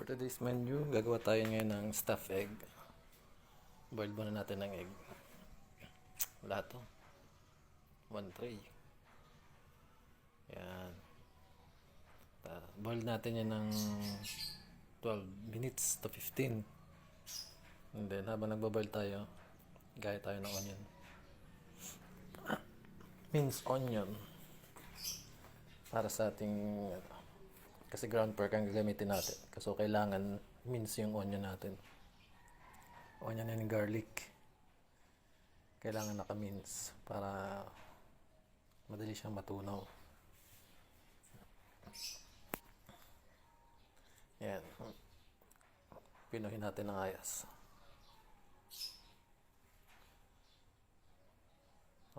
Today's menu, gagawa tayo ngayon ng stuffed egg. Boil muna natin ng egg. Lahat to. 1 tray. Yan. Boil natin yan ng 12 minutes to 15. And then habang nagbaboil tayo, gaya tayo ng onion. Minced onion. Para sa ating kasi ground pork ang gagamitin natin. Kasi kailangan mince yung onion natin. Onion and garlic. Kailangan naka-mince para madali siyang matunaw. Yan. Pinuhin natin ng ayos.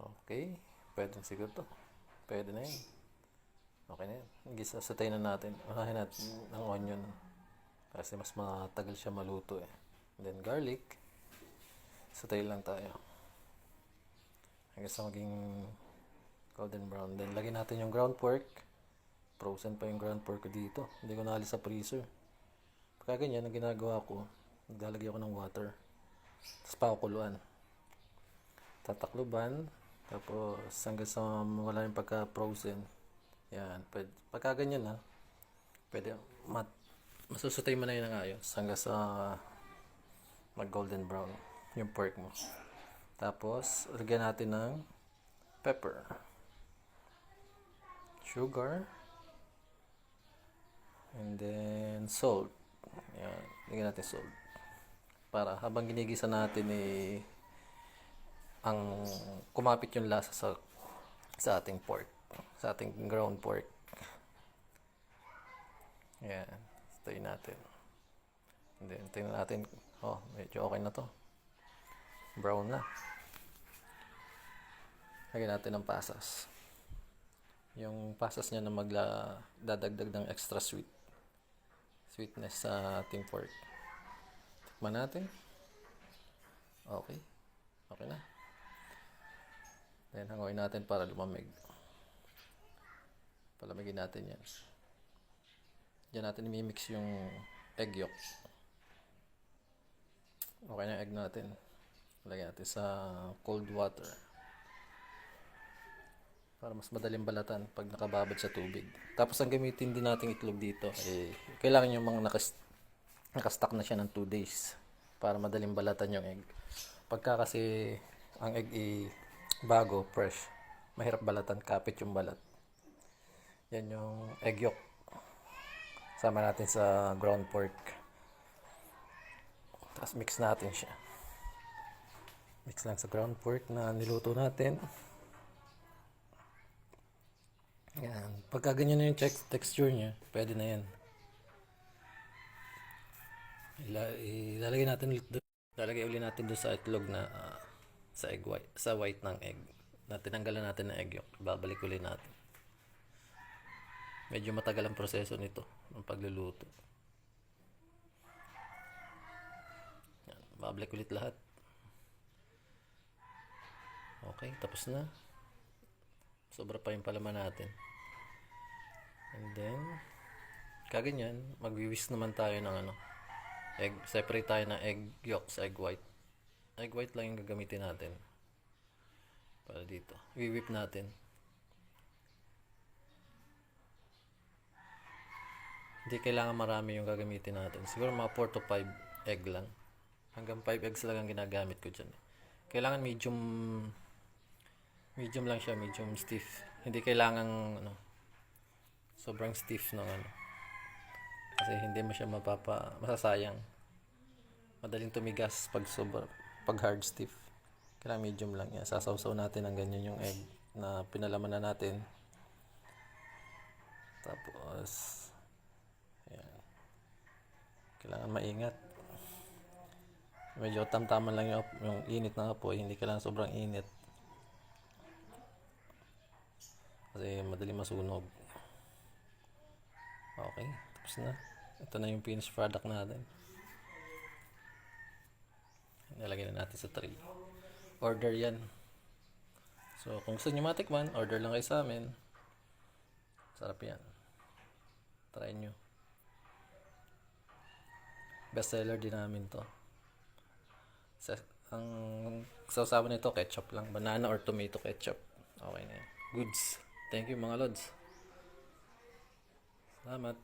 Okay. Pwede siguro to. Pwede na yun. Okay na yan. Gisasatay na natin. Unahin natin ng onion. Kasi mas matagal siya maluto eh. And then garlic. Satay lang tayo. Hanggang sa maging golden brown. Then lagyan natin yung ground pork. Frozen pa yung ground pork ko dito. Hindi ko naalis sa freezer. Pagka ganyan, ang ginagawa ko, naglalagay ako ng water. Tapos pakukuluan. Tatakluban. Tapos hanggang sa mawala yung pagka-frozen. Yan. Pagka ganyan ha, pwede masusutay mo na yun ng ayos hanggang sa mag golden brown yung pork mo. Tapos, lagyan natin ng pepper, sugar, and then salt. Yan. Lagyan natin salt. Para habang ginigisa natin ang kumapit yung lasa sa ating pork. Sa ating ground pork. Yan. Stay natin. And then, tingnan natin. Oh, medyo okay na to. Brown na. Lagyan natin ng pasas. Yung pasas niya na dadagdag ng extra sweetness sa ating pork. Tikman natin. Okay. Okay na. Then, hangoy natin para lumamig. Palamigin natin yan. Diyan natin imimix yung egg yolk. Okay na yung egg natin. Lagyan natin sa cold water. Para mas madaling balatan pag nakababad sa tubig. Tapos ang gamitin din natin itlog dito, kailangan yung mga nakastock na siya ng 2 days. Para madaling balatan yung egg. Pagka kasi ang egg bago, fresh, mahirap balatan, kapit yung balat. Yan yung egg yolk. Sama natin sa ground pork. Tapos mix natin siya. Mix lang sa ground pork na niluto natin. Yan. Pagka ganyan na yung texture niya, pwede na yan. Ilalagay natin ulit doon. Ilalagay ulit natin doon sa itlog na sa egg white, sa white ng egg. Tinanggalan natin ng egg yolk. Babalik ulit natin. Medyo matagal ang proseso nito ng pagluluto. Yan, babalik ulit lahat. Okay, tapos na. Sobra pa yung palaman natin. And then, kaganyan, magwiwis naman tayo ng egg. Separate tayo ng egg yolk sa egg white. Egg white lang yung gagamitin natin. Para dito. I-whip natin. Hindi kailangan marami yung gagamitin natin. Siguro mga 4 to 5 egg lang. Hanggang 5 eggs lang ang ginagamit ko dyan. Kailangan medium lang siya, medium stiff. Hindi kailangan sobrang stiff ng kasi hindi mo siya masasayang. Madaling tumigas pag hard stiff. Kailangan medium lang yan. Sasawsaw natin ng ganyan yung egg na pinalaman na natin. Tapos kailangan maingat. Medyo tamtaman lang yung init ng apoy. Hindi kailangan sobrang init. Kasi madali masunog. Okay. Tapos na. Ito na yung finished product natin. Nalagay na natin sa tray. Order yan. So, kung gusto nyo matikman, order lang kayo sa amin. Sarap yan. Try nyo. Best seller din namin to. Sa, ang sausawan nito, ketchup lang. Banana or tomato ketchup. Okay na yan. Goods. Thank you mga lods. Salamat.